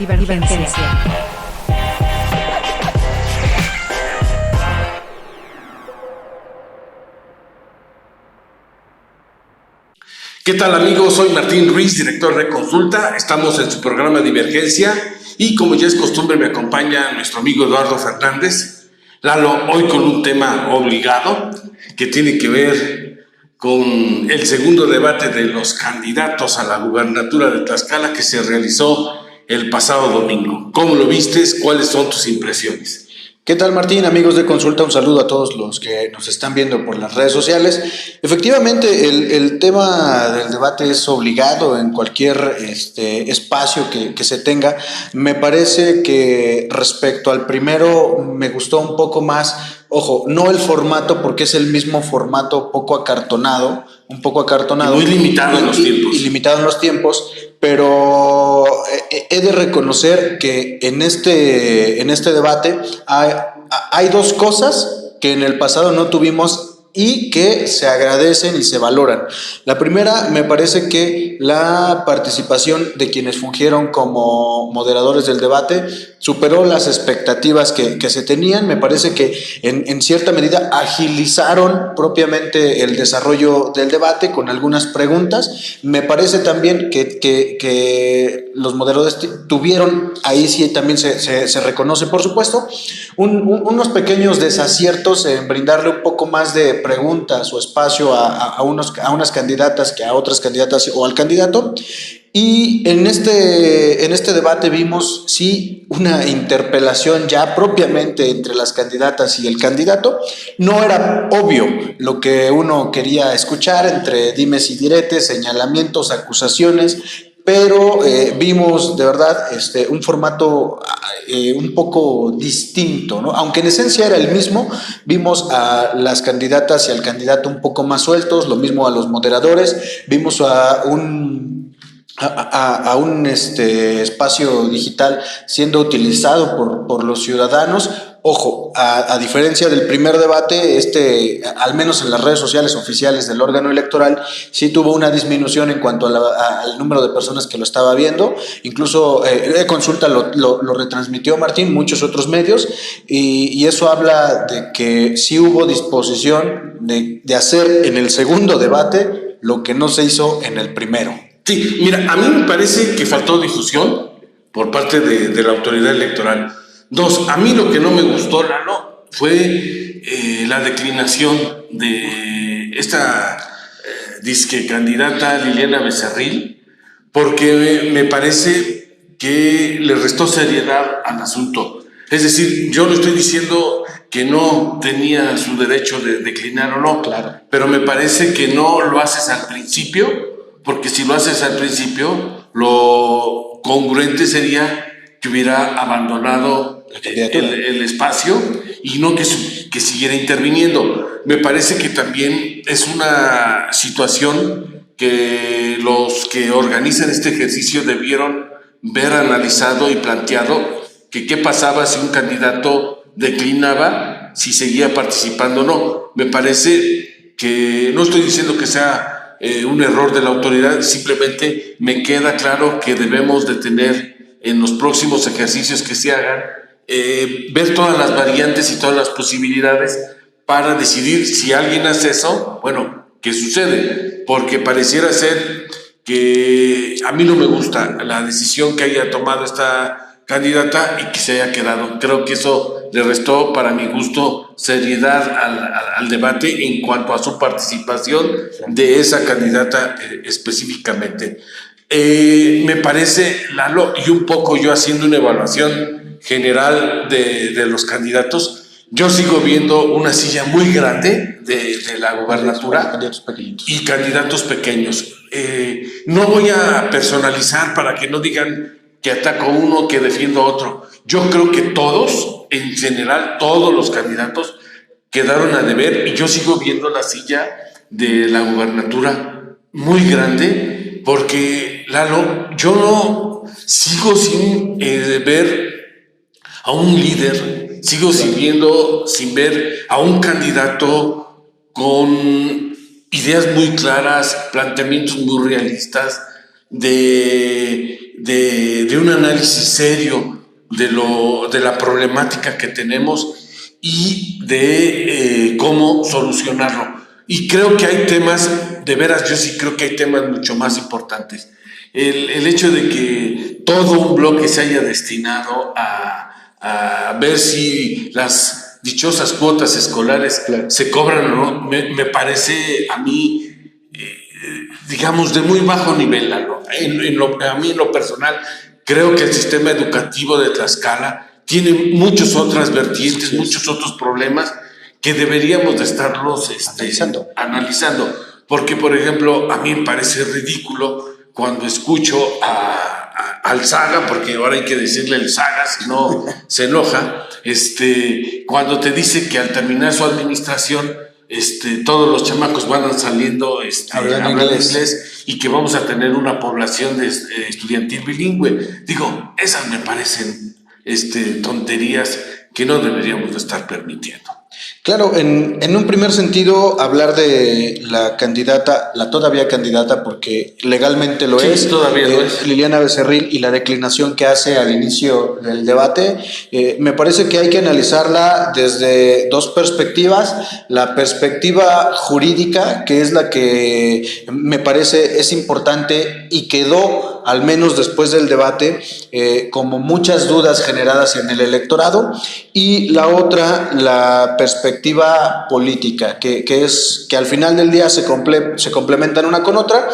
Divergencia. ¿Qué tal, amigos? Soy Martín Ruiz, director de Consulta. Estamos en su programa Divergencia y, como ya es costumbre, me acompaña nuestro amigo Eduardo Fernández. Lalo, hoy con un tema obligado que tiene que ver con el segundo debate de los candidatos a la gubernatura de Tlaxcala que se realizó el pasado domingo. ¿Cómo lo vistes? ¿Cuáles son tus impresiones? ¿Qué tal, Martín? Amigos de Consulta, un saludo a todos los que nos están viendo por las redes sociales. Efectivamente, el tema del debate es obligado en cualquier espacio que se tenga. Me parece que respecto al primero me gustó un poco más, ojo, no el formato porque es el mismo formato un poco acartonado. Y muy limitado en los tiempos. Y limitado en los tiempos, pero he de reconocer que en este debate hay dos cosas que en el pasado no tuvimos y que se agradecen y se valoran. La primera, me parece que la participación de quienes fungieron como moderadores del debate superó las expectativas que se tenían. Me parece que en cierta medida agilizaron propiamente el desarrollo del debate con algunas preguntas. Me parece también que los moderadores tuvieron, ahí sí también se reconoce, por supuesto, unos pequeños desaciertos en brindarle un poco más de preguntas o espacio a unas candidatas que a otras candidatas o al candidato. Y en este debate vimos, sí, una interpelación ya propiamente entre las candidatas y el candidato. No era obvio lo que uno quería escuchar entre dimes y diretes, señalamientos, acusaciones, pero vimos de verdad un formato un poco distinto, ¿no? Aunque en esencia era el mismo, vimos a las candidatas y al candidato un poco más sueltos, lo mismo a los moderadores, vimos a un espacio digital siendo utilizado por los ciudadanos. Ojo, a diferencia del primer debate, al menos en las redes sociales oficiales del órgano electoral, sí tuvo una disminución en cuanto al número de personas que lo estaba viendo. Incluso Consulta lo retransmitió, Martín, muchos otros medios, y eso habla de que sí hubo disposición de hacer en el segundo debate lo que no se hizo en el primero. Sí, mira, a mí me parece que faltó difusión por parte de la autoridad electoral. Dos, a mí lo que no me gustó, Lalo, fue la declinación de esta disque candidata Liliana Becerril, porque me parece que le restó seriedad al asunto. Es decir, yo no estoy diciendo que no tenía su derecho de declinar o no, claro, pero me parece que no lo haces al principio, porque si lo haces al principio, lo congruente sería que hubiera abandonado el espacio y no que siguiera interviniendo. Me parece que también es una situación que los que organizan este ejercicio debieron ver analizado y planteado que qué pasaba si un candidato declinaba, si seguía participando o no. Me parece que, no estoy diciendo que sea un error de la autoridad, simplemente me queda claro que debemos de tener en los próximos ejercicios que se hagan, ver todas las variantes y todas las posibilidades para decidir si alguien hace eso, bueno, ¿qué sucede? Porque pareciera ser que a mí no me gusta la decisión que haya tomado esta candidata y que se haya quedado. Creo que eso le restó, para mi gusto, seriedad al debate en cuanto a su participación de esa candidata específicamente. Me parece, Lalo, y un poco yo haciendo una evaluación general de los candidatos, yo sigo viendo una silla muy grande de la gubernatura y candidatos pequeños. No voy a personalizar para que no digan que ataco uno, que defiendo otro. Yo creo que todos, en general, todos los candidatos quedaron a deber y yo sigo viendo la silla de la gubernatura muy grande porque, Lalo, yo no sigo sin ver a un líder, sigo sin ver a un candidato con ideas muy claras, planteamientos muy realistas, de de un análisis serio de la problemática que tenemos y de cómo solucionarlo. Y creo que hay temas, de veras, yo sí creo que hay temas mucho más importantes. El hecho de que todo un bloque se haya destinado a ver si las dichosas cuotas escolares se cobran o no, me parece a mí, digamos, de muy bajo nivel. A mí en lo personal, creo que el sistema educativo de Tlaxcala tiene muchas otras vertientes, muchos otros problemas que deberíamos de estarlos analizando. Porque, por ejemplo, a mí me parece ridículo cuando escucho al Saga, porque ahora hay que decirle el Saga, si no se enoja, cuando te dice que al terminar su administración, todos los chamacos van saliendo hablando inglés y que vamos a tener una población de estudiantil bilingüe. Digo, esas me parecen tonterías que no deberíamos de estar permitiendo. Claro, en un primer sentido, hablar de la candidata, la todavía candidata, porque legalmente lo es, todavía lo es, Liliana Becerril, y la declinación que hace al inicio del debate, me parece que hay que analizarla desde dos perspectivas. La perspectiva jurídica, que es la que me parece es importante y quedó, al menos después del debate, como muchas dudas generadas en el electorado, y la otra, la perspectiva política, que es que al final del día se complementan una con otra,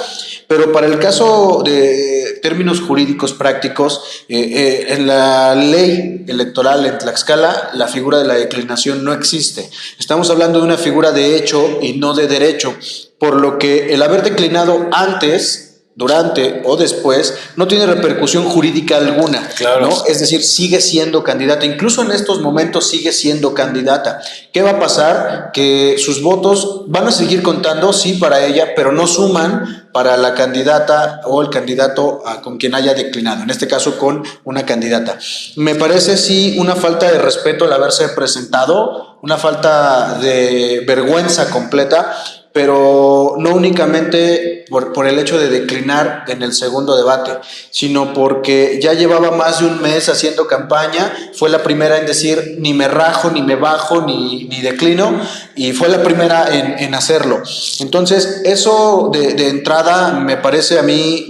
pero para el caso de términos jurídicos prácticos, en la ley electoral en Tlaxcala, la figura de la declinación no existe. Estamos hablando de una figura de hecho y no de derecho, por lo que el haber declinado antes, durante o después, no tiene repercusión jurídica alguna, claro, ¿no? Es decir, sigue siendo candidata, incluso en estos momentos sigue siendo candidata. ¿Qué va a pasar? Que sus votos van a seguir contando, sí, para ella, pero no suman para la candidata o el candidato con quien haya declinado, en este caso con una candidata. Me parece, sí, una falta de respeto el haberse presentado, una falta de vergüenza completa, pero no únicamente por el hecho de declinar en el segundo debate, sino porque ya llevaba más de un mes haciendo campaña, fue la primera en decir ni me rajo, ni me bajo, ni declino, y fue la primera en hacerlo. Entonces, eso de entrada me parece a mí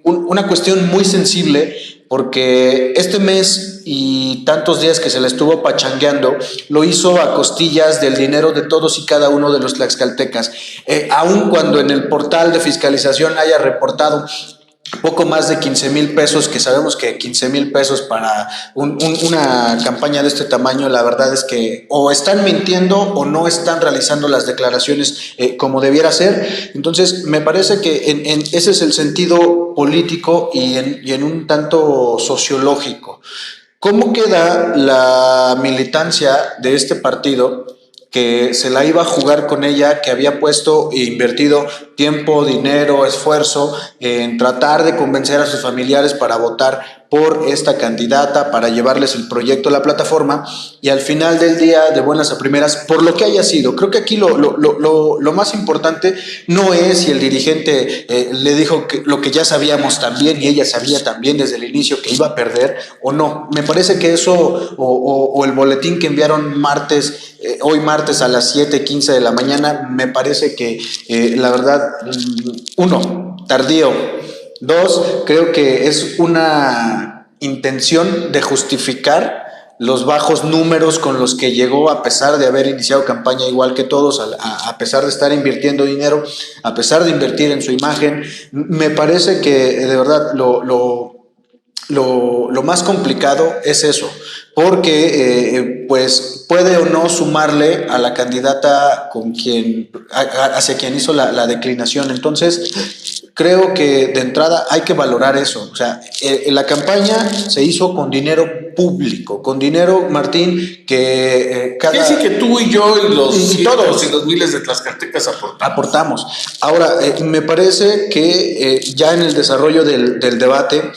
una cuestión muy sensible, porque este mes y tantos días que se le estuvo pachangueando, lo hizo a costillas del dinero de todos y cada uno de los tlaxcaltecas. Aun cuando en el portal de fiscalización haya reportado poco más de 15,000 pesos, que sabemos que 15,000 pesos para una campaña de este tamaño, la verdad es que o están mintiendo o no están realizando las declaraciones como debiera ser. Entonces, me parece que ese es el sentido político y en un tanto sociológico. ¿Cómo queda la militancia de este partido, que se la iba a jugar con ella, que había puesto e invertido tiempo, dinero, esfuerzo en tratar de convencer a sus familiares para votar por esta candidata, para llevarles el proyecto a la plataforma, y al final del día, de buenas a primeras, por lo que haya sido? Creo que aquí lo más importante no es si el dirigente le dijo lo que ya sabíamos también, y ella sabía también desde el inicio que iba a perder o no. Me parece que eso, o el boletín que enviaron hoy martes a las 7:15 de la mañana, me parece que la verdad, uno, tardío. Dos, creo que es una intención de justificar los bajos números con los que llegó, a pesar de haber iniciado campaña igual que todos, a pesar de estar invirtiendo dinero, a pesar de invertir en su imagen. Me parece que de verdad lo más complicado es eso, porque pues puede o no sumarle a la candidata hacia quien hizo la declinación. Entonces, creo que de entrada hay que valorar eso. O sea, la campaña se hizo con dinero público, con dinero, Martín, que sí, que tú y yo y todos y los miles de tlaxcaltecas aportamos. Ahora, me parece que ya en el desarrollo del debate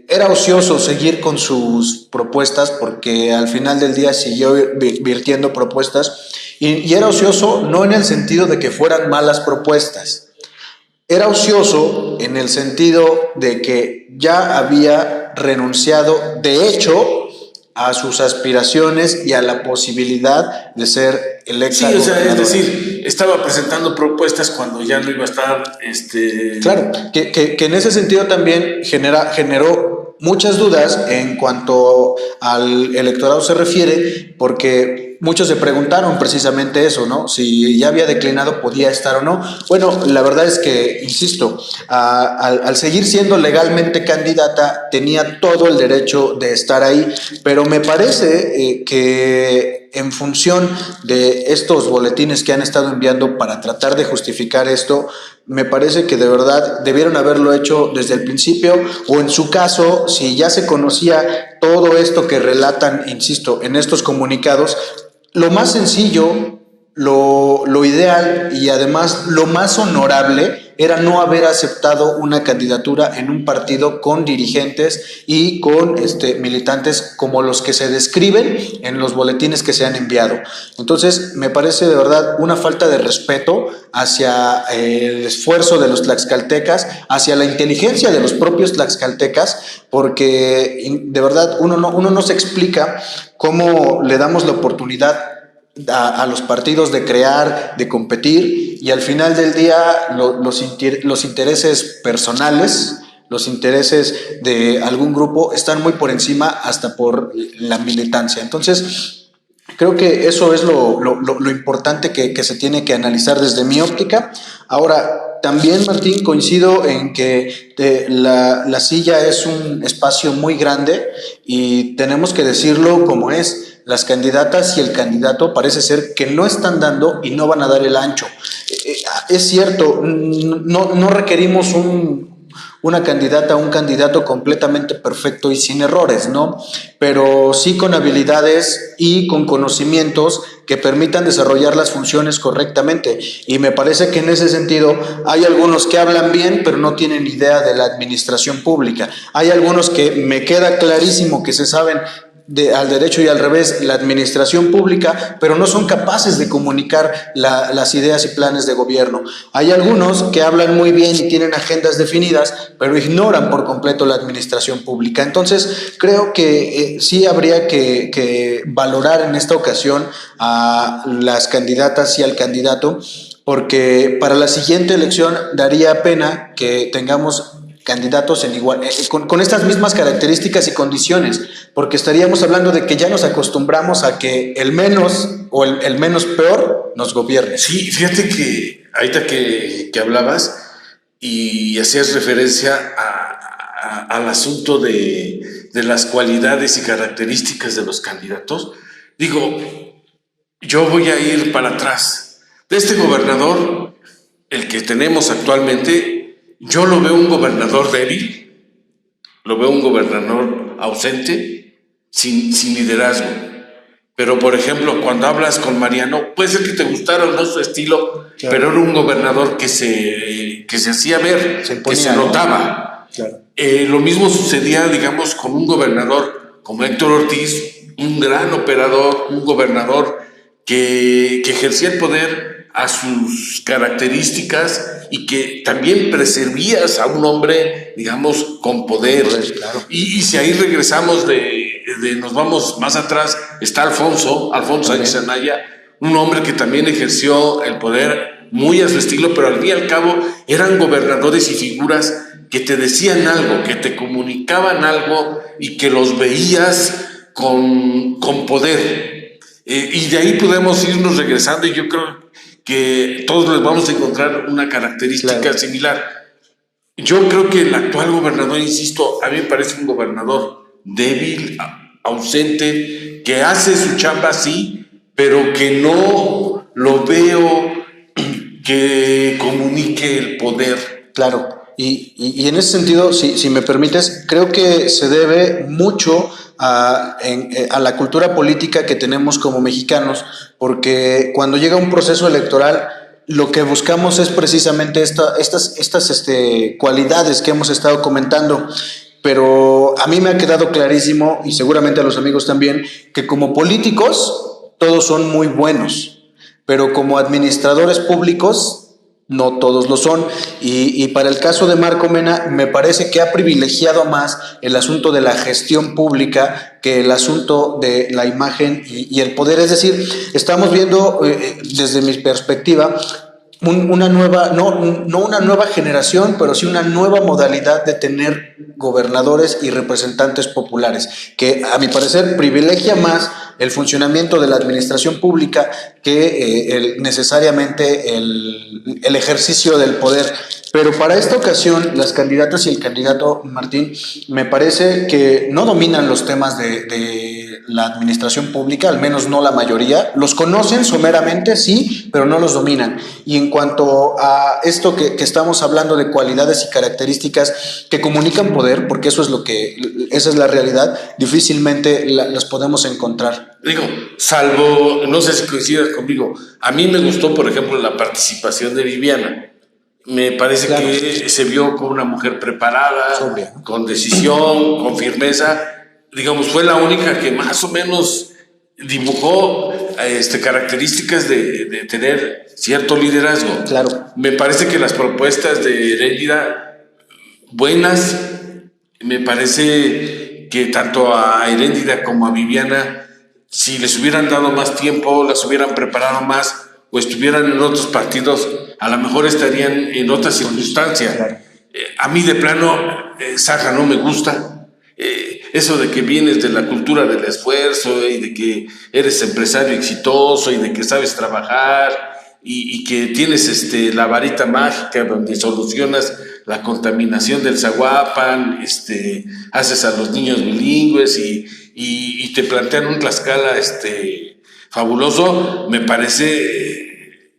era ocioso seguir con sus propuestas, porque al final del día siguió virtiendo propuestas, y era ocioso no en el sentido de que fueran malas propuestas, era ocioso en el sentido de que ya había renunciado, de hecho, a sus aspiraciones y a la posibilidad de ser electa. Sí, o sea, es decir, estaba presentando propuestas cuando ya no iba a estar. Claro, que en ese sentido también generó muchas dudas en cuanto al electorado se refiere, porque muchos se preguntaron precisamente eso, ¿no? Si ya había declinado, podía estar o no. Bueno, la verdad es que, insisto, al seguir siendo legalmente candidata, tenía todo el derecho de estar ahí, pero me parece que en función de estos boletines que han estado enviando para tratar de justificar esto, me parece que de verdad debieron haberlo hecho desde el principio, o en su caso, si ya se conocía todo esto que relatan, insisto, en estos comunicados, lo más sencillo, lo ideal y además lo más honorable era no haber aceptado una candidatura en un partido con dirigentes y con militantes como los que se describen en los boletines que se han enviado. Entonces, me parece de verdad una falta de respeto hacia el esfuerzo de los tlaxcaltecas, hacia la inteligencia de los propios tlaxcaltecas, porque de verdad uno no se explica cómo le damos la oportunidad a los partidos de crear, de competir, y al final del día los intereses personales, los intereses de algún grupo están muy por encima hasta por la militancia. Entonces, creo que eso es lo importante que se tiene que analizar desde mi óptica. Ahora, también, Martín, coincido en que la silla es un espacio muy grande y tenemos que decirlo como es. Las candidatas y el candidato parece ser que no están dando y no van a dar el ancho. Es cierto, no requerimos una candidata, un candidato completamente perfecto y sin errores, ¿no? Pero sí con habilidades y con conocimientos que permitan desarrollar las funciones correctamente. Y me parece que en ese sentido hay algunos que hablan bien, pero no tienen idea de la administración pública. Hay algunos que me queda clarísimo que se saben al derecho y al revés la administración pública, pero no son capaces de comunicar las ideas y planes de gobierno. Hay algunos que hablan muy bien y tienen agendas definidas, pero ignoran por completo la administración pública. Entonces, creo que sí habría que valorar en esta ocasión a las candidatas y al candidato, porque para la siguiente elección daría pena que tengamos candidatos con estas mismas características y condiciones, porque estaríamos hablando de que ya nos acostumbramos a que el menos o el menos peor nos gobierne. Sí, fíjate que ahorita que hablabas y hacías referencia al asunto de las cualidades y características de los candidatos, digo, yo voy a ir para atrás. De este gobernador, el que tenemos actualmente, yo lo veo un gobernador débil, lo veo un gobernador ausente, sin liderazgo. Pero, por ejemplo, cuando hablas con Mariano, puede ser que te gustara o no su estilo, claro, pero era un gobernador que se hacía ver, que se notaba. Claro. Lo mismo sucedía, digamos, con un gobernador como Héctor Ortiz, un gran operador, un gobernador que ejercía el poder a sus características y que también preservías a un hombre, digamos, con poder. Claro. Y si ahí regresamos nos vamos más atrás, está Alfonso Sánchez Anaya, un hombre que también ejerció el poder muy a su estilo, pero al fin y al cabo eran gobernadores y figuras que te decían algo, que te comunicaban algo y que los veías con poder. Y de ahí podemos irnos regresando, y yo creo que todos les vamos a encontrar una característica, claro, similar. Yo creo que el actual gobernador, insisto, a mí me parece un gobernador débil, ausente, que hace su chamba, sí, pero que no lo veo que comunique el poder. Claro, y en ese sentido, si me permites, creo que se debe mucho a la cultura política que tenemos como mexicanos, porque cuando llega un proceso electoral, lo que buscamos es precisamente estas cualidades que hemos estado comentando. Pero a mí me ha quedado clarísimo, y seguramente a los amigos también, que como políticos todos son muy buenos, pero como administradores públicos no todos lo son. Y para el caso de Marco Mena, me parece que ha privilegiado más el asunto de la gestión pública que el asunto de la imagen y el poder. Es decir, estamos viendo desde mi perspectiva una nueva, no una nueva generación, pero sí una nueva modalidad de tener gobernadores y representantes populares, que a mi parecer privilegia más el funcionamiento de la administración pública que necesariamente el ejercicio del poder. Pero para esta ocasión, las candidatas y el candidato Martín, me parece que no dominan los temas de la administración pública, al menos no la mayoría. Los conocen someramente, sí, pero no los dominan. Y en cuanto a esto que estamos hablando de cualidades y características que comunican poder, porque esa es la realidad, difícilmente las podemos encontrar. Digo, salvo, no sé si coincidas conmigo, a mí me gustó, por ejemplo, la participación de Viviana. Me parece claro que se vio como una mujer preparada, sobria, con decisión, con firmeza. Digamos, fue la única que más o menos dibujó características de tener cierto liderazgo. Claro. Me parece que las propuestas de Heréndira, buenas, me parece que tanto a Heréndira como a Viviana, si les hubieran dado más tiempo, las hubieran preparado más, o estuvieran en otros partidos, a lo mejor estarían en otra circunstancia. Claro. A mí de plano, Saja no me gusta. Eso de que vienes de la cultura del esfuerzo y de que eres empresario exitoso y de que sabes trabajar y que tienes la varita mágica donde solucionas la contaminación del Zaguapan, haces a los niños bilingües y te plantean un Tlaxcala fabuloso, me parece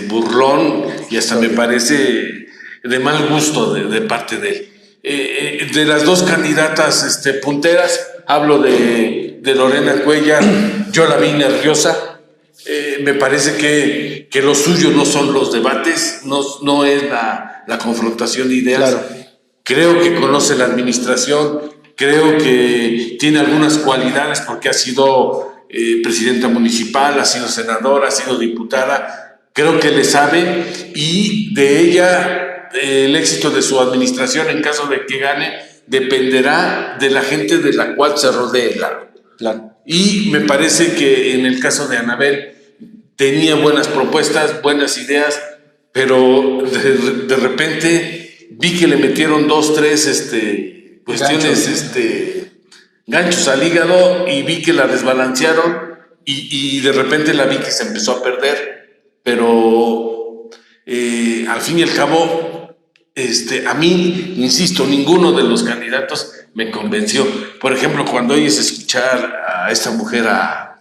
burlón y hasta me parece de mal gusto de parte de él. De las dos candidatas punteras, hablo de Lorena Cuellar, yo la vi nerviosa. Me parece que lo suyo no son los debates, no es la confrontación de ideas. Claro. Creo que conoce la administración, creo que tiene algunas cualidades porque ha sido presidenta municipal, ha sido senadora, ha sido diputada, creo que le sabe, y de ella el éxito de su administración en caso de que gane dependerá de la gente de la cual se rodee. Claro. Y me parece que en el caso de Anabel tenía buenas propuestas, buenas ideas, pero de repente vi que le metieron 2, 3 cuestiones, ganchos al hígado, y vi que la desbalancearon y de repente la vi que se empezó a perder, pero al fin y al cabo a mí, insisto, ninguno de los candidatos me convenció. Por ejemplo, cuando oyes escuchar a esta mujer, a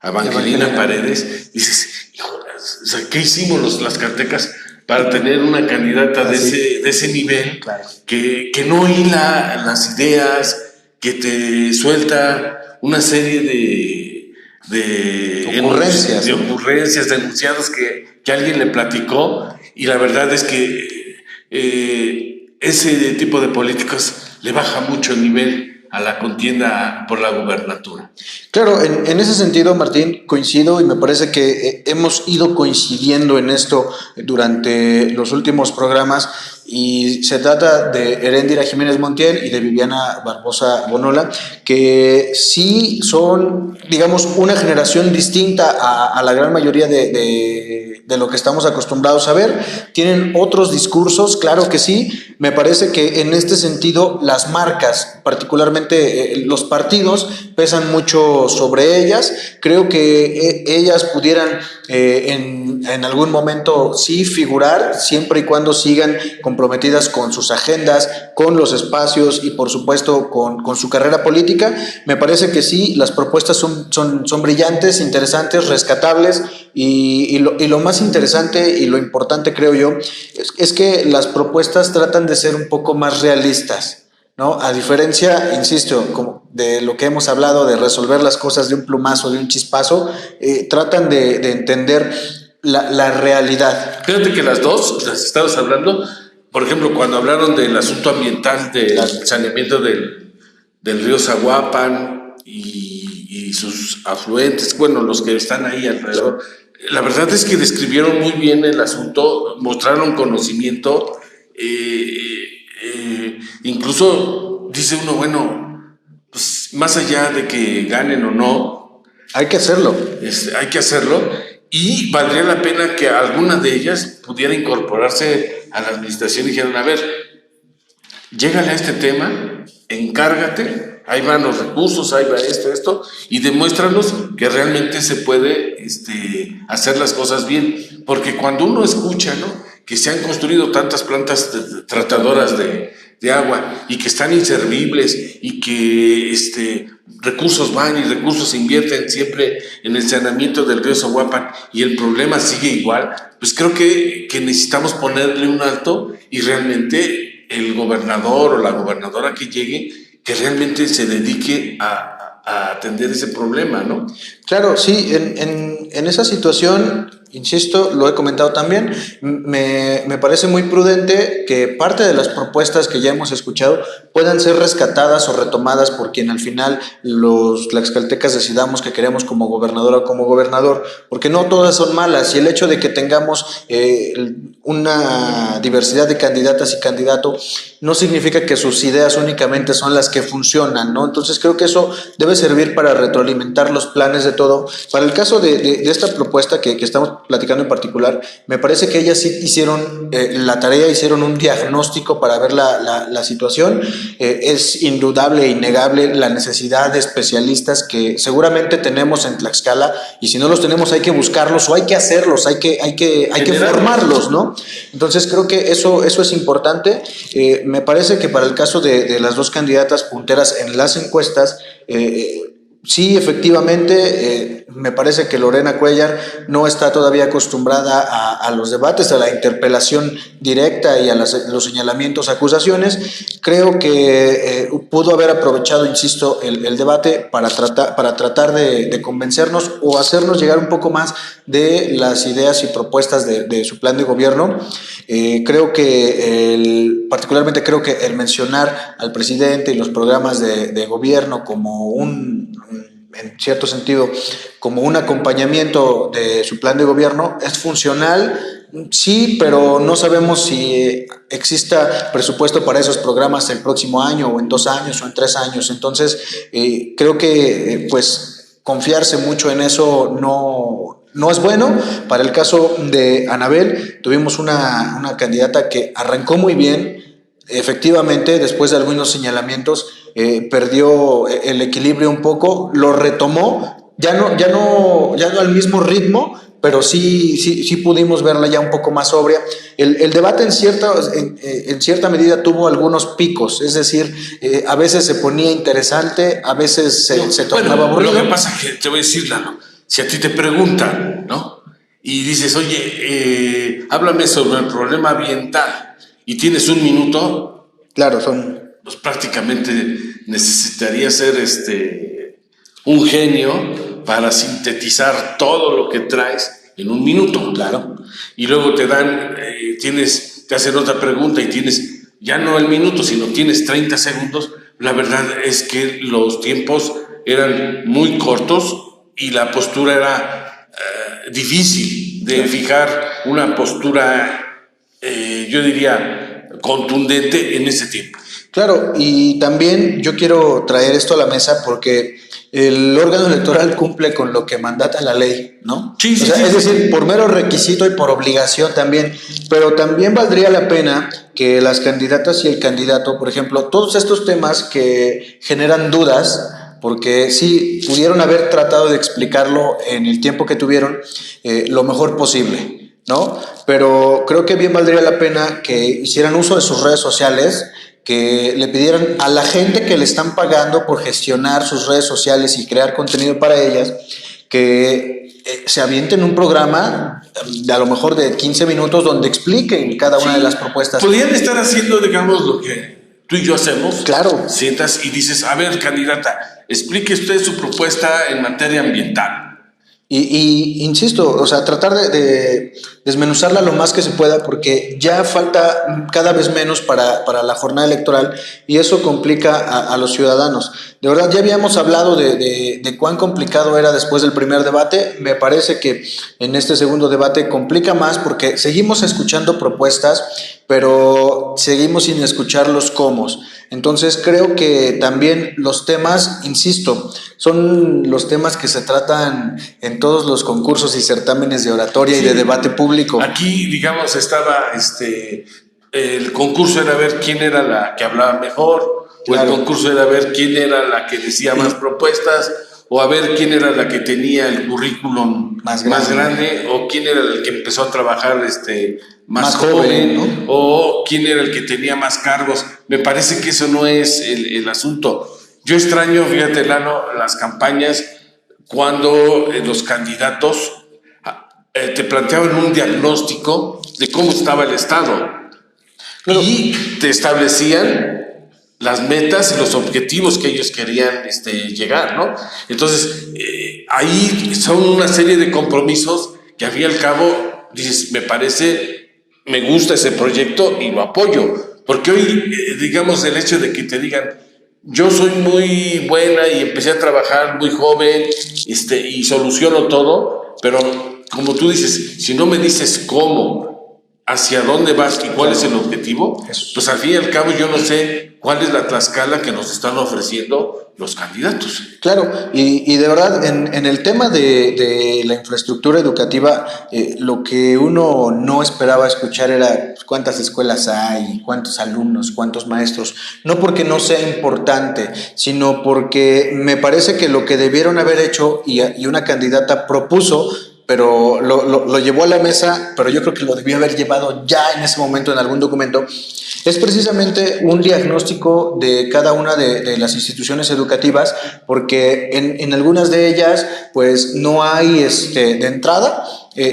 Evangelina Paredes, dices, híjole, o sea, ¿qué hicimos las cartecas para tener una candidata de ese nivel? Claro. Que no hila las ideas, que te suelta una serie de ocurrencias, de enunciados que alguien le platicó, y la verdad es que ese tipo de políticos le baja mucho el nivel a la contienda por la gubernatura. Claro, en ese sentido, Martín, coincido, y me parece que hemos ido coincidiendo en esto durante los últimos programas, y se trata de Heréndira Jiménez Montiel y de Viviana Barbosa Bonola, que sí son, digamos, una generación distinta a la gran mayoría de lo que estamos acostumbrados a ver. Tienen otros discursos, claro que sí. Me parece que en este sentido las marcas, particularmente los partidos, pesan mucho sobre ellas. Creo que ellas pudieran en algún momento sí figurar, siempre y cuando sigan comprometidas con sus agendas, con los espacios y por supuesto con su carrera política. Me parece que sí, las propuestas son brillantes, interesantes, rescatables, y lo más interesante y lo importante, creo yo, es que las propuestas tratan de ser un poco más realistas, ¿no? A diferencia, insisto, como de lo que hemos hablado de resolver las cosas de un plumazo, de un chispazo, tratan de entender la realidad. Fíjate que las dos, las estabas hablando, por ejemplo, cuando hablaron del asunto ambiental, del saneamiento del río Zaguapan y sus afluentes, bueno, los que están ahí alrededor, La verdad es que describieron muy bien el asunto, mostraron conocimiento, incluso dice uno, bueno, pues más allá de que ganen o no, hay que hacerlo. Hay que hacerlo, y valdría la pena que alguna de ellas pudiera incorporarse a la administración y dijeran, a ver, llégale a este tema, encárgate, ahí van los recursos, ahí va esto, y demuéstranos que realmente se puede hacer las cosas bien. Porque cuando uno escucha, ¿no?, que se han construido tantas plantas tratadoras de agua y que están inservibles y que recursos van y recursos se invierten siempre en el saneamiento del río Zaguapan y el problema sigue igual, pues creo que necesitamos ponerle un alto y realmente el gobernador o la gobernadora que llegue, que realmente se dedique a atender ese problema, ¿no? Claro, sí, en esa situación, insisto, lo he comentado también, me parece muy prudente que parte de las propuestas que ya hemos escuchado puedan ser rescatadas o retomadas por quien al final los tlaxcaltecas decidamos que queremos como gobernadora o como gobernador, porque no todas son malas, y el hecho de que tengamos una diversidad de candidatas y candidatos no significa que sus ideas únicamente son las que funcionan, ¿no? Entonces creo que eso debe servir para retroalimentar los planes de todo. Para el caso de esta propuesta que estamos platicando en particular, me parece que ellas sí hicieron la tarea, hicieron un diagnóstico para ver la situación. Es indudable e innegable la necesidad de especialistas que seguramente tenemos en Tlaxcala, y si no los tenemos hay que buscarlos o hay que hacerlos, hay que formarlos, ¿no? Entonces creo que eso es importante. Me parece que para el caso de las dos candidatas punteras en las encuestas, sí, efectivamente, me parece que Lorena Cuellar no está todavía acostumbrada a los debates, a la interpelación directa y a los señalamientos, acusaciones. Creo que pudo haber aprovechado, insisto, el debate para tratar de convencernos o hacernos llegar un poco más de las ideas y propuestas de su plan de gobierno. Creo que particularmente creo que el mencionar al presidente y los programas de gobierno como en cierto sentido, como un acompañamiento de su plan de gobierno es funcional, sí, pero no sabemos si exista presupuesto para esos programas el próximo año o en 2 años o en 3 años. Entonces, creo que pues confiarse mucho en eso no es bueno. Para el caso de Anabel, tuvimos una candidata que arrancó muy bien. Efectivamente, después de algunos señalamientos, perdió el equilibrio un poco, lo retomó, ya no al mismo ritmo, pero sí pudimos verla ya un poco más sobria. El debate en cierta medida tuvo algunos picos, es decir, a veces se ponía interesante, a veces se tornaba aburrido. Lo que pasa es que te voy a decir, Lalo, si a ti te preguntan, ¿no?, y dices, oye, háblame sobre el problema ambiental, y tienes 1 minuto, claro, pues prácticamente necesitaría ser un genio para sintetizar todo lo que traes en 1 minuto. Claro. Y luego te hacen otra pregunta y tienes ya no el minuto, sino tienes 30 segundos. La verdad es que los tiempos eran muy cortos y la postura era difícil de fijar una postura, yo diría, contundente en ese tiempo. Claro, y también yo quiero traer esto a la mesa porque el órgano electoral cumple con lo que mandata la ley, ¿no? Sí, sí, es decir, por mero requisito y por obligación también, pero también valdría la pena que las candidatas y el candidato, por ejemplo, todos estos temas que generan dudas, porque sí, pudieron haber tratado de explicarlo en el tiempo que tuvieron lo mejor posible, ¿no? Pero creo que bien valdría la pena que hicieran uso de sus redes sociales, que le pidieran a la gente que le están pagando por gestionar sus redes sociales y crear contenido para ellas, que se avienten un programa a lo mejor de 15 minutos donde expliquen cada una de las propuestas. Podrían estar haciendo, digamos, lo que tú y yo hacemos. Claro. Sientas y dices, a ver, candidata, explique usted su propuesta en materia ambiental. Y insisto, o sea, tratar de desmenuzarla lo más que se pueda, porque ya falta cada vez menos para la jornada electoral y eso complica a los ciudadanos. De verdad, ya habíamos hablado de cuán complicado era después del primer debate. Me parece que en este segundo debate complica más porque seguimos escuchando propuestas, pero seguimos sin escuchar los cómo. Entonces creo que también los temas, insisto, son los temas que se tratan en todos los concursos y certámenes de oratoria y de debate público. Aquí, digamos, estaba el concurso era ver quién era la que hablaba mejor, Claro. o el concurso era ver quién era la que decía más propuestas, o a ver quién era la que tenía el currículum Más más grande. grande, o quién era el que empezó a trabajar más joven, joven, ¿no? o quién era el que tenía más cargos. Me parece que eso no es el asunto. Yo extraño, fíjate, Lalo, las campañas cuando los candidatos te planteaban un diagnóstico de cómo estaba el Estado y te establecían las metas y los objetivos que ellos querían llegar, ¿no? Entonces, ahí son una serie de compromisos que al fin y al cabo dices, me gusta ese proyecto y lo apoyo, porque hoy, digamos, el hecho de que te digan, yo soy muy buena y empecé a trabajar muy joven y soluciono todo, pero como tú dices, si no me dices cómo, hacia dónde vas y cuál es el objetivo, pues al fin y al cabo yo no sé cuál es la Tlaxcala que nos están ofreciendo los candidatos. Claro, y de verdad, en el tema de la infraestructura educativa, lo que uno no esperaba escuchar era cuántas escuelas hay, cuántos alumnos, cuántos maestros, no porque no sea importante, sino porque me parece que lo que debieron haber hecho y una candidata propuso, pero lo llevó a la mesa, pero yo creo que lo debió haber llevado ya en ese momento en algún documento, es precisamente un diagnóstico de cada una de las instituciones educativas, porque en algunas de ellas pues no hay de entrada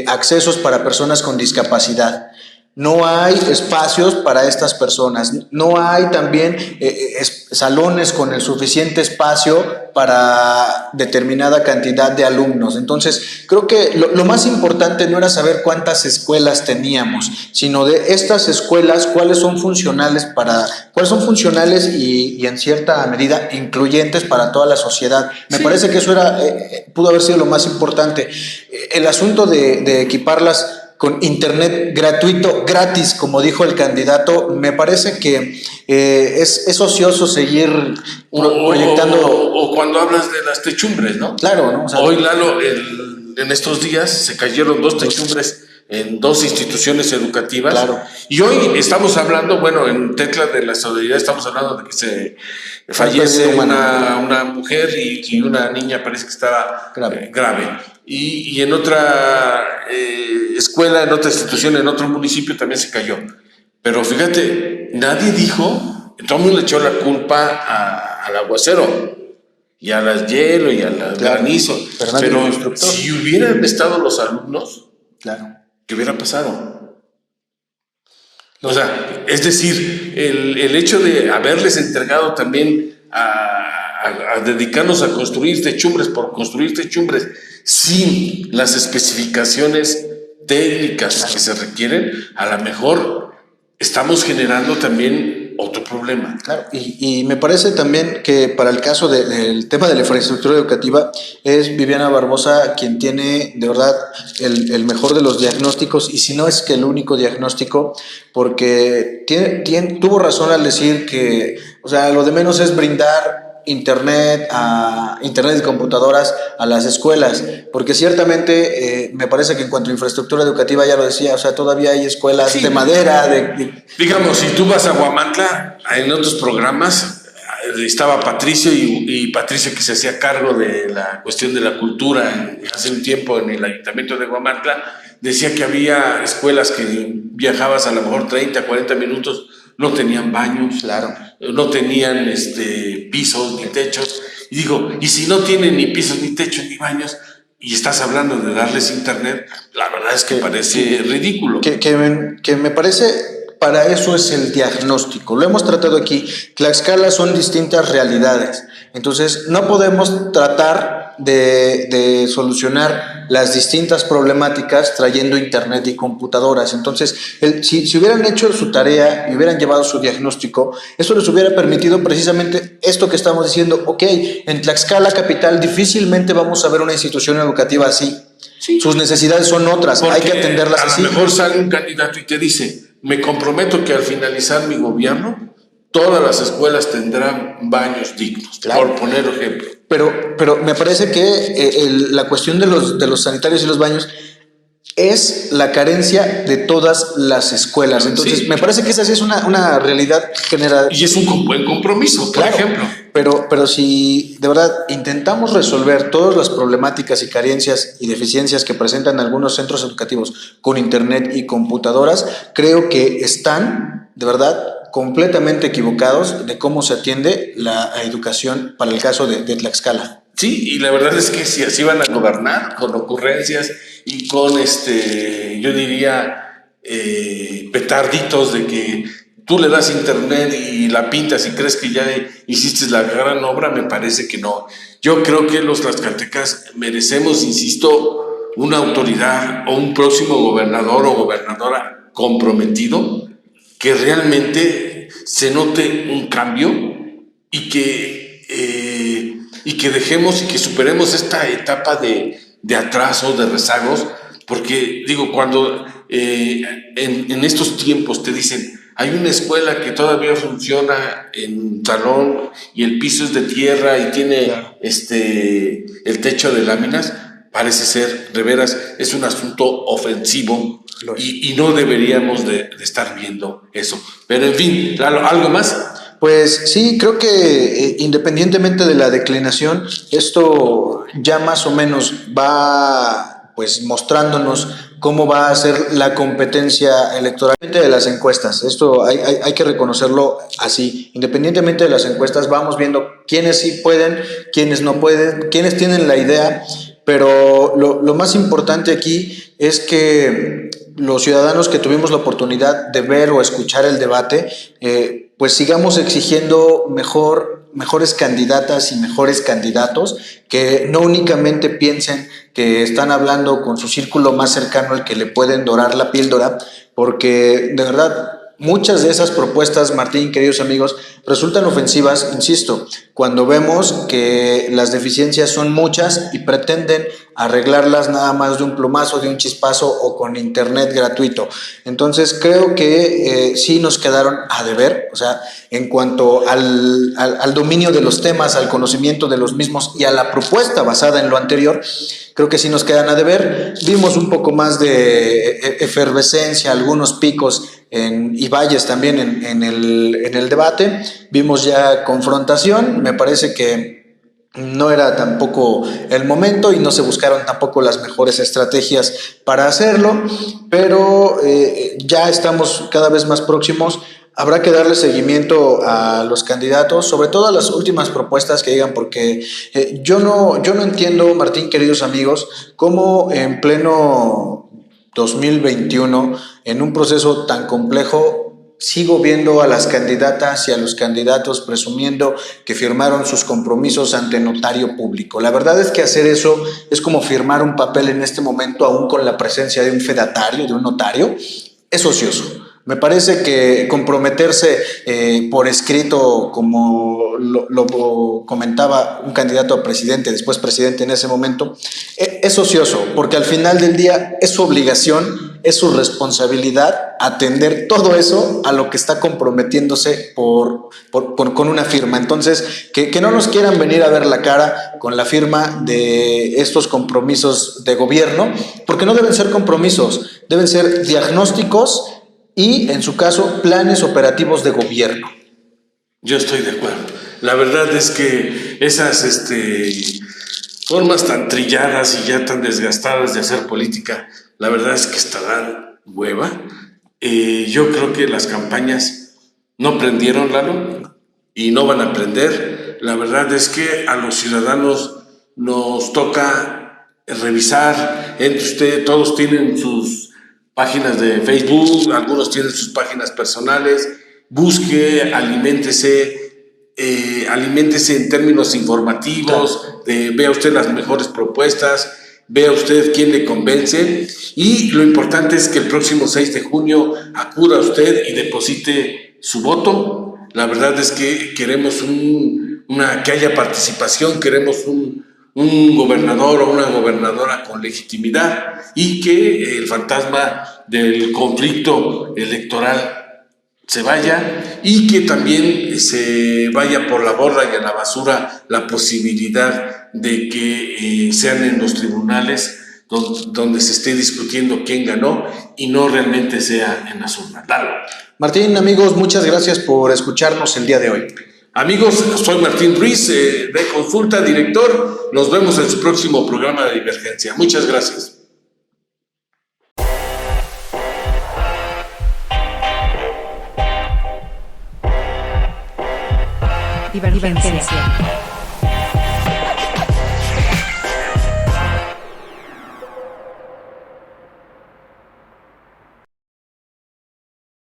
accesos para personas con discapacidad. No hay espacios para estas personas, no hay también salones con el suficiente espacio para determinada cantidad de alumnos. Entonces, creo que lo más importante no era saber cuántas escuelas teníamos, sino de estas escuelas, cuáles son funcionales y en cierta medida incluyentes para toda la sociedad. Me parece que eso pudo haber sido lo más importante. El asunto de equiparlas con internet gratuito, gratis, como dijo el candidato, me parece que es ocioso seguir proyectando. O cuando hablas de las techumbres, ¿no? Claro, ¿no? O sea, hoy, Lalo, en estos días se cayeron 2 techumbres en 2 instituciones educativas. Claro. Y hoy estamos hablando, bueno, en Tecla de la Solidaridad estamos hablando de que se fallece una mujer y una niña parece que estaba grave. Y en otra escuela, en otra institución, en otro municipio también se cayó. Pero fíjate, nadie dijo, todo el mundo le echó la culpa al aguacero y a las hielo y a la granizo. Pero si hubieran estado los alumnos, ¿qué hubiera pasado? O sea, es decir, el hecho de haberles entregado también a dedicarnos a construir techumbres por construir techumbres sin las especificaciones técnicas que se requieren, a lo mejor estamos generando también otro problema. Claro, y me parece también que para el caso del tema de la infraestructura educativa es Viviana Barbosa quien tiene de verdad el mejor de los diagnósticos, y si no es que el único diagnóstico, porque tuvo razón al decir que, o sea, lo de menos es brindar internet y computadoras a las escuelas, porque ciertamente me parece que en cuanto a infraestructura educativa, ya lo decía, o sea, todavía hay escuelas de madera, digamos, si tú vas a Huamantla, en otros programas estaba Patricio y Patricio, que se hacía cargo de la cuestión de la cultura hace un tiempo en el ayuntamiento de Huamantla, decía que había escuelas que viajabas a lo mejor 30, 40 minutos, no tenían baños, no tenían pisos ni techos. Y digo, y si no tienen ni pisos ni techos ni baños y estás hablando de darles internet, la verdad es que parece ridículo. Que me parece, para eso es el diagnóstico. Lo hemos tratado aquí. Tlaxcala son distintas realidades. Entonces, no podemos tratar de solucionar las distintas problemáticas trayendo internet y computadoras. Entonces, si hubieran hecho su tarea y hubieran llevado su diagnóstico, eso les hubiera permitido precisamente esto que estamos diciendo. Ok, en Tlaxcala capital difícilmente vamos a ver una institución educativa así. Sí. Sus necesidades son otras, hay que atenderlas así. A lo mejor sale un candidato y te dice, me comprometo que al finalizar mi gobierno, todas las escuelas tendrán baños dignos, claro, por poner ejemplo. Pero me parece que la cuestión de los sanitarios y los baños es la carencia de todas las escuelas. Entonces, me parece que esa sí es una realidad general. Y es un buen compromiso, por ejemplo. Pero si de verdad intentamos resolver todas las problemáticas y carencias y deficiencias que presentan algunos centros educativos con internet y computadoras, creo que están, de verdad, completamente equivocados de cómo se atiende la educación para el caso de Tlaxcala. Sí, y la verdad es que si así van a gobernar, con ocurrencias y con, yo diría, petarditos de que tú le das internet y la pintas y crees que ya hiciste la gran obra, me parece que no. Yo creo que los tlaxcaltecas merecemos, insisto, una autoridad o un próximo gobernador o gobernadora comprometido, que realmente se note un cambio y que dejemos y que superemos esta etapa de atraso, de rezagos, porque digo, cuando en estos tiempos te dicen, hay una escuela que todavía funciona en salón y el piso es de tierra y tiene el techo de láminas, parece ser, de veras, es un asunto ofensivo y no deberíamos de estar viendo eso. Pero en fin, ¿algo más? Pues sí, creo que independientemente de la declinación, esto ya más o menos va pues mostrándonos cómo va a ser la competencia electoral de las encuestas. Esto hay que reconocerlo así. Independientemente de las encuestas, vamos viendo quiénes sí pueden, quiénes no pueden, quiénes tienen la idea, pero lo más importante aquí es que los ciudadanos que tuvimos la oportunidad de ver o escuchar el debate, pues sigamos exigiendo mejores candidatas y mejores candidatos, que no únicamente piensen que están hablando con su círculo más cercano al que le pueden dorar la píldora, porque de verdad muchas de esas propuestas, Martín, queridos amigos, resultan ofensivas, insisto, cuando vemos que las deficiencias son muchas y pretenden arreglarlas nada más de un plumazo, de un chispazo o con internet gratuito. Entonces creo que sí nos quedaron a deber, o sea, en cuanto al dominio de los temas, al conocimiento de los mismos y a la propuesta basada en lo anterior, creo que sí nos quedan a deber. Vimos un poco más de efervescencia, algunos picos y valles también en el debate. Vimos ya confrontación, me parece que no era tampoco el momento y no se buscaron tampoco las mejores estrategias para hacerlo, pero ya estamos cada vez más próximos. Habrá que darle seguimiento a los candidatos, sobre todo a las últimas propuestas que digan, porque yo no entiendo, Martín, queridos amigos, cómo en pleno 2021, en un proceso tan complejo, sigo viendo a las candidatas y a los candidatos presumiendo que firmaron sus compromisos ante notario público. La verdad es que hacer eso es como firmar un papel en este momento, aún con la presencia de un fedatario, de un notario, es ocioso. Me parece que comprometerse por escrito, como lo comentaba un candidato a presidente, después presidente en ese momento, es ocioso, porque al final del día es su obligación, es su responsabilidad atender todo eso a lo que está comprometiéndose con una firma. Entonces, que no nos quieran venir a ver la cara con la firma de estos compromisos de gobierno, porque no deben ser compromisos, deben ser diagnósticos y, en su caso, planes operativos de gobierno. Yo estoy de acuerdo. La verdad es que esas formas tan trilladas y ya tan desgastadas de hacer política, la verdad es que estarán hueva. Yo creo que las campañas no prendieron, Lalo, y no van a prender. La verdad es que a los ciudadanos nos toca revisar. Entre ustedes, todos tienen sus páginas de Facebook, algunos tienen sus páginas personales. Busque, aliméntese en términos informativos, claro, vea usted las mejores propuestas, vea usted quién le convence, y lo importante es que el próximo 6 de junio acuda usted y deposite su voto. La verdad es que queremos que haya participación, queremos un gobernador o una gobernadora con legitimidad, y que el fantasma del conflicto electoral se vaya, y que también se vaya por la borda y a la basura la posibilidad de que sean en los tribunales donde se esté discutiendo quién ganó y no realmente sea en las urnas. Lalo. Martín, amigos, muchas gracias por escucharnos el día de hoy. Amigos, soy Martín Ruiz, de Consulta, director. Nos vemos en su próximo programa de Divergencia. Muchas gracias. Divergencia.